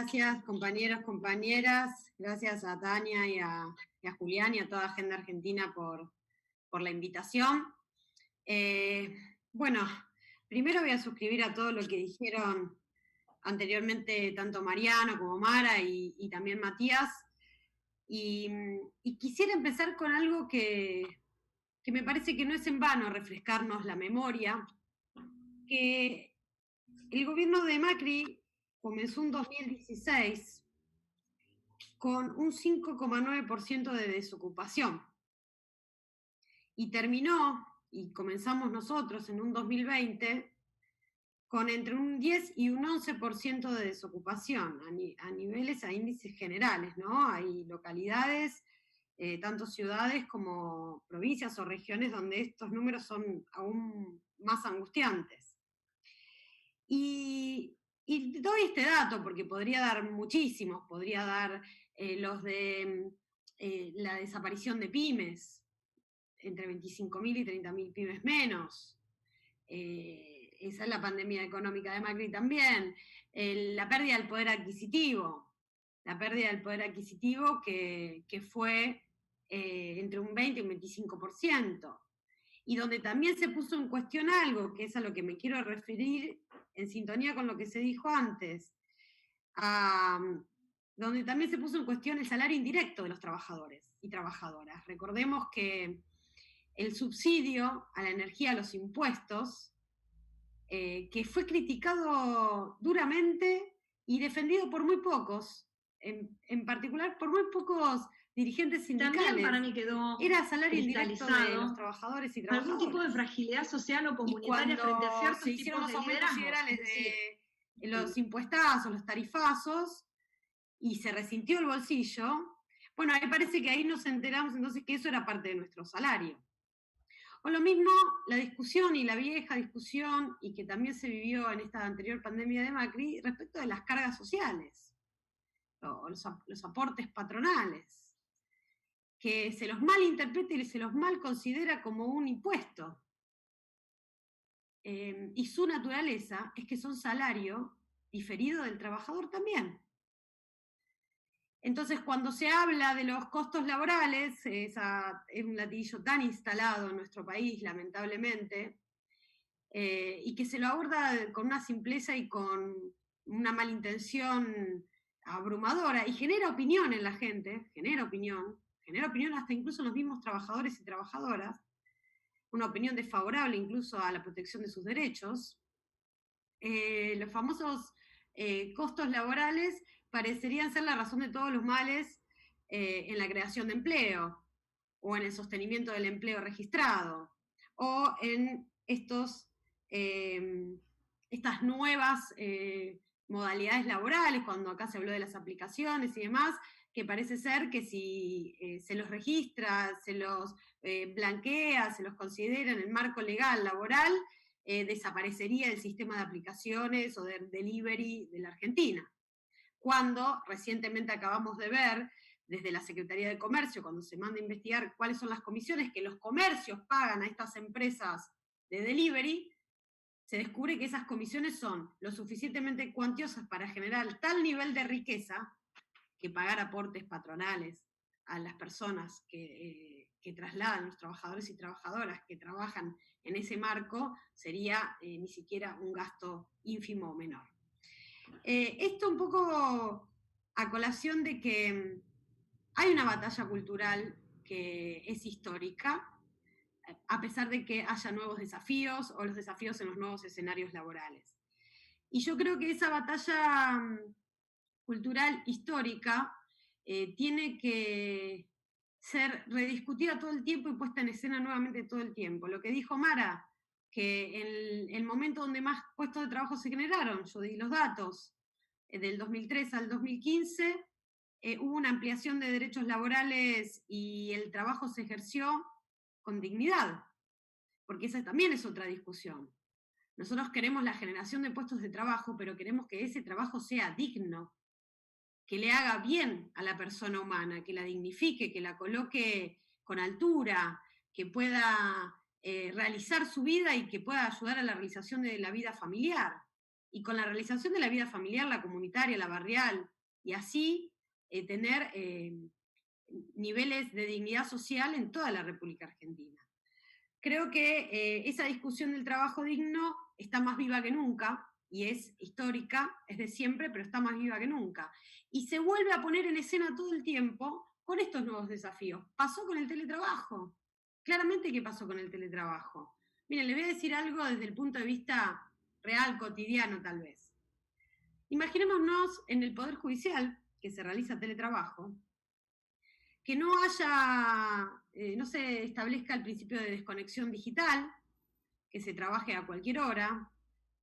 gracias compañeros, compañeras, gracias a Tania y a Julián y a toda Agenda Argentina por la invitación. Bueno, primero voy a suscribir a todo lo que dijeron anteriormente tanto Mariano como Mara y también Matías, y quisiera empezar con algo que me parece que no es en vano refrescarnos la memoria, que el gobierno de Macri comenzó en 2016 con un 5,9% de desocupación y terminó, y comenzamos nosotros en un 2020, con entre un 10 y un 11% de desocupación a niveles, a índices generales, ¿no? Hay localidades, tanto ciudades como provincias o regiones donde estos números son aún más angustiantes. Y doy este dato porque podría dar muchísimos, podría dar los de la desaparición de pymes, entre 25.000 y 30.000 pymes menos. Esa es la pandemia económica de Macri también. La pérdida del poder adquisitivo, que fue entre un 20 y un 25%. Y donde también se puso en cuestión algo, que es a lo que me quiero referir en sintonía con lo que se dijo antes, donde también se puso en cuestión el salario indirecto de los trabajadores y trabajadoras. Recordemos que el subsidio a la energía, a los impuestos, que fue criticado duramente y defendido por muy pocos, en particular por muy pocos dirigentes sindicales. También para mí quedó era salario indirecto de los trabajadores y trabajadoras. Algún tipo de fragilidad social o comunitaria frente a ciertos se hicieron tipos los de aumentos liderazgo. federales de los impuestazos, los tarifazos, y se resintió el bolsillo, bueno, ahí parece que ahí nos enteramos entonces que eso era parte de nuestro salario. O lo mismo la discusión y la vieja discusión, y que también se vivió en esta anterior pandemia de Macri, respecto de las cargas sociales, o los aportes patronales, que se los malinterpreta y se los mal considera como un impuesto. Y su naturaleza es que son salario diferido del trabajador también. Entonces, cuando se habla de los costos laborales, es un latiguillo tan instalado en nuestro país, lamentablemente, y que se lo aborda con una simpleza y con una malintención abrumadora, y genera opinión en la gente, genera opinión hasta incluso en los mismos trabajadores y trabajadoras, una opinión desfavorable incluso a la protección de sus derechos. Los famosos costos laborales parecerían ser la razón de todos los males en la creación de empleo, o en el sostenimiento del empleo registrado, o en estas nuevas modalidades laborales, cuando acá se habló de las aplicaciones y demás, que parece ser que si se los registra, se los blanquea, se los considera en el marco legal laboral, desaparecería el sistema de aplicaciones o de delivery de la Argentina. Cuando recientemente acabamos de ver desde la Secretaría de Comercio, cuando se manda a investigar cuáles son las comisiones que los comercios pagan a estas empresas de delivery, se descubre que esas comisiones son lo suficientemente cuantiosas para generar tal nivel de riqueza que pagar aportes patronales a las personas que trasladan, los trabajadores y trabajadoras que trabajan en ese marco, sería ni siquiera un gasto ínfimo o menor. Esto un poco a colación de que hay una batalla cultural que es histórica, a pesar de que haya nuevos desafíos o los desafíos en los nuevos escenarios laborales. Y yo creo que esa batalla cultural histórica tiene que ser rediscutida todo el tiempo y puesta en escena nuevamente todo el tiempo. Lo que dijo Mara, que en el momento donde más puestos de trabajo se generaron, yo di los datos, del 2003 al 2015, hubo una ampliación de derechos laborales y el trabajo se ejerció con dignidad, porque esa también es otra discusión. Nosotros queremos la generación de puestos de trabajo, pero queremos que ese trabajo sea digno, que le haga bien a la persona humana, que la dignifique, que la coloque con altura, que pueda realizar su vida y que pueda ayudar a la realización de la vida familiar. y con la realización de la vida familiar, la comunitaria, la barrial, y así tener niveles de dignidad social en toda la República Argentina. Creo que esa discusión del trabajo digno está más viva que nunca, y es histórica, es de siempre, pero está más viva que nunca. Y se vuelve a poner en escena todo el tiempo con estos nuevos desafíos. Pasó con el teletrabajo. Claramente que pasó con el teletrabajo. Miren, le voy a decir algo desde el punto de vista real, cotidiano tal vez. Imaginémonos en el Poder Judicial, que se realiza teletrabajo, que no haya, no se establezca el principio de desconexión digital, que se trabaje a cualquier hora,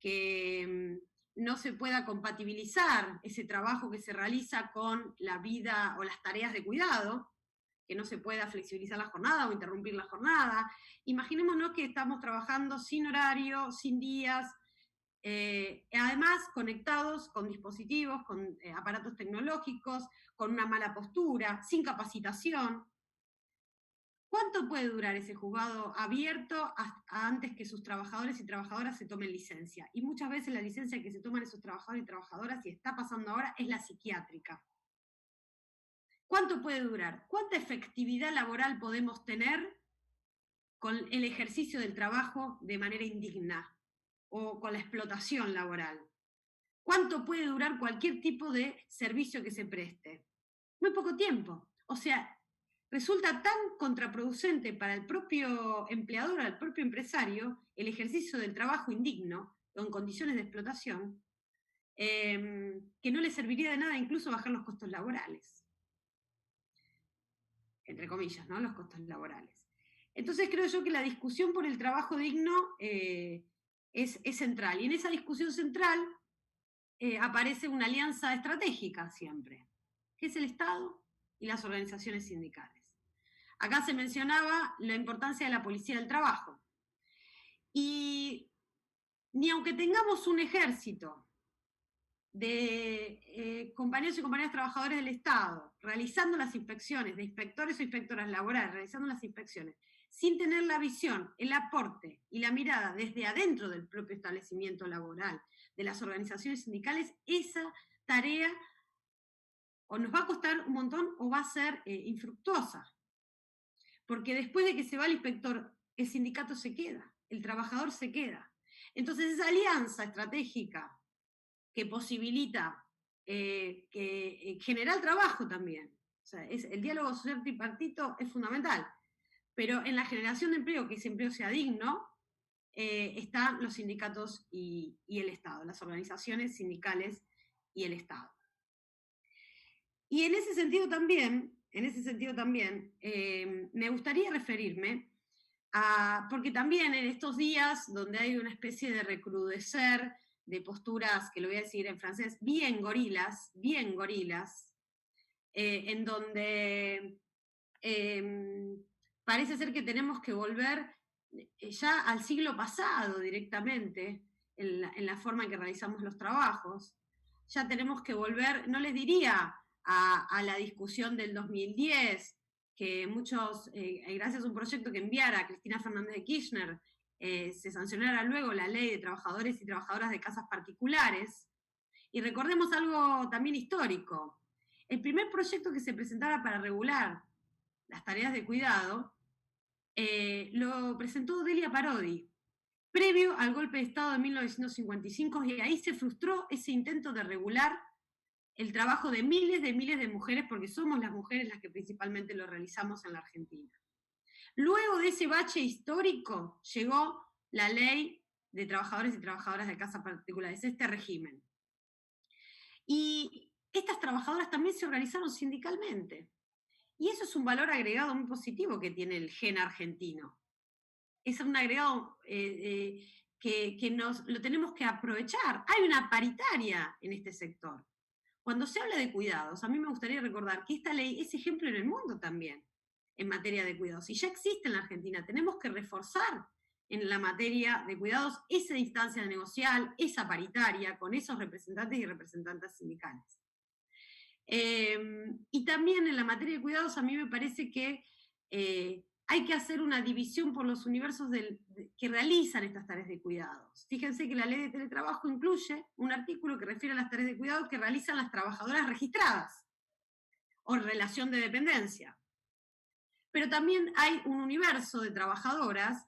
que no se pueda compatibilizar ese trabajo que se realiza con la vida o las tareas de cuidado, que no se pueda flexibilizar la jornada o interrumpir la jornada. Imaginémonos que estamos trabajando sin horario, sin días, además conectados con dispositivos, con aparatos tecnológicos, con una mala postura, sin capacitación. ¿Cuánto puede durar ese juzgado abierto antes que sus trabajadores y trabajadoras se tomen licencia? Y muchas veces la licencia que se toman esos trabajadores y trabajadoras, y está pasando ahora, es la psiquiátrica. ¿Cuánto puede durar? ¿Cuánta efectividad laboral podemos tener con el ejercicio del trabajo de manera indigna o con la explotación laboral? ¿Cuánto puede durar cualquier tipo de servicio que se preste? Muy poco tiempo. O sea, resulta tan contraproducente para el propio empleador, al propio empresario, el ejercicio del trabajo indigno o en condiciones de explotación, que no le serviría de nada incluso bajar los costos laborales. Entre comillas, ¿no? Los costos laborales. Entonces creo yo que la discusión por el trabajo digno es central. Y en esa discusión central aparece una alianza estratégica siempre, que es el Estado y las organizaciones sindicales. Acá se mencionaba la importancia de la policía del trabajo. Y ni aunque tengamos un ejército de compañeros y compañeras trabajadores del Estado realizando las inspecciones, de inspectores o inspectoras laborales realizando las inspecciones, sin tener la visión, el aporte y la mirada desde adentro del propio establecimiento laboral, de las organizaciones sindicales, esa tarea o nos va a costar un montón o va a ser infructuosa. Porque después de que se va el inspector, el sindicato se queda, el trabajador se queda. Entonces esa alianza estratégica que posibilita que generar trabajo también. O sea, el diálogo social tripartito es fundamental, pero en la generación de empleo, que ese empleo sea digno, están los sindicatos y el Estado, las organizaciones sindicales y el Estado. Y en ese sentido también, me gustaría referirme porque también en estos días donde hay una especie de recrudecer de posturas, que lo voy a decir en francés, bien gorilas, en donde parece ser que tenemos que volver ya al siglo pasado directamente en la forma en que realizamos los trabajos. Ya tenemos que volver, no les diría a la discusión del 2010, que muchos, gracias a un proyecto que enviara Cristina Fernández de Kirchner, se sancionara luego la ley de trabajadores y trabajadoras de casas particulares. Y recordemos algo también histórico. El primer proyecto que se presentara para regular las tareas de cuidado lo presentó Delia Parodi, previo al golpe de Estado de 1955, y ahí se frustró ese intento de regular el trabajo de miles de mujeres, porque somos las mujeres las que principalmente lo realizamos en la Argentina. Luego de ese bache histórico llegó la ley de trabajadores y trabajadoras de casas particulares, este régimen. Y estas trabajadoras también se organizaron sindicalmente. Y eso es un valor agregado muy positivo que tiene el gen argentino. Es un agregado que lo tenemos que aprovechar. Hay una paritaria en este sector. Cuando se habla de cuidados, a mí me gustaría recordar que esta ley es ejemplo en el mundo también, en materia de cuidados. Y ya existe en la Argentina. Tenemos que reforzar en la materia de cuidados esa instancia negocial, esa paritaria, con esos representantes y representantes sindicales. Y también en la materia de cuidados a mí me parece que hay que hacer una división por los universos que realizan estas tareas de cuidados. Fíjense que la ley de teletrabajo incluye un artículo que refiere a las tareas de cuidado que realizan las trabajadoras registradas o en relación de dependencia. Pero también hay un universo de trabajadoras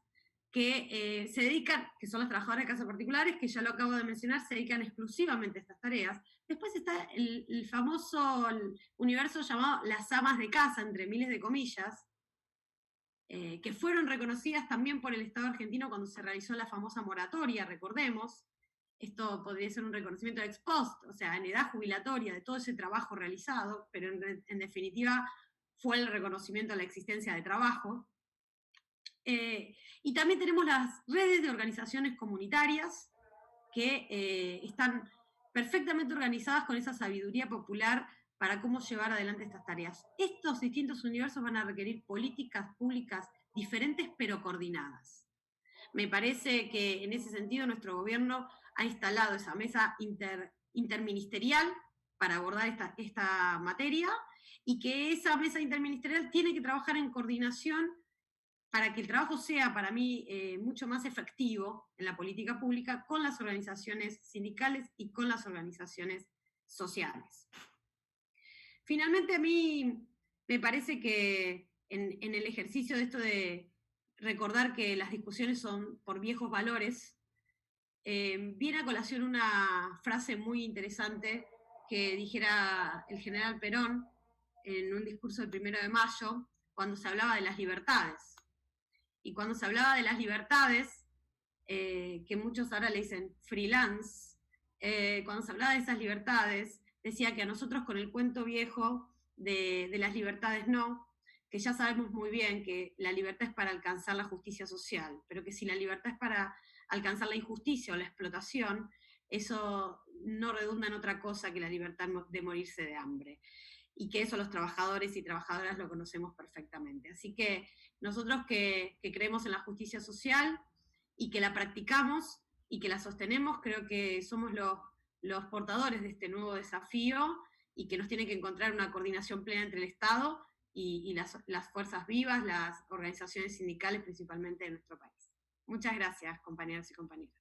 que se dedican, que son las trabajadoras de casas particulares, que ya lo acabo de mencionar, se dedican exclusivamente a estas tareas. Después está el famoso universo llamado las amas de casa, entre miles de comillas, que fueron reconocidas también por el Estado argentino cuando se realizó la famosa moratoria, recordemos. Esto podría ser un reconocimiento ex post, o sea, en edad jubilatoria de todo ese trabajo realizado, pero en definitiva fue el reconocimiento a la existencia de trabajo. Y también tenemos las redes de organizaciones comunitarias que están perfectamente organizadas con esa sabiduría popular para cómo llevar adelante estas tareas. Estos distintos universos van a requerir políticas públicas diferentes pero coordinadas. Me parece que en ese sentido nuestro gobierno ha instalado esa mesa interministerial para abordar esta materia y que esa mesa interministerial tiene que trabajar en coordinación para que el trabajo sea para mí mucho más efectivo en la política pública con las organizaciones sindicales y con las organizaciones sociales. Finalmente, a mí me parece que en el ejercicio de esto de recordar que las discusiones son por viejos valores, viene a colación una frase muy interesante que dijera el general Perón en un discurso del 1 de mayo, cuando se hablaba de las libertades. Y cuando se hablaba de las libertades, que muchos ahora le dicen freelance, cuando se hablaba de esas libertades, decía que a nosotros con el cuento viejo de las libertades no, que ya sabemos muy bien que la libertad es para alcanzar la justicia social, pero que si la libertad es para alcanzar la injusticia o la explotación, eso no redunda en otra cosa que la libertad de morirse de hambre. Y que eso los trabajadores y trabajadoras lo conocemos perfectamente. Así que nosotros que creemos en la justicia social y que la practicamos y que la sostenemos, creo que somos los portadores de este nuevo desafío y que nos tiene que encontrar una coordinación plena entre el Estado y las fuerzas vivas, las organizaciones sindicales principalmente de nuestro país. Muchas gracias, compañeros y compañeras.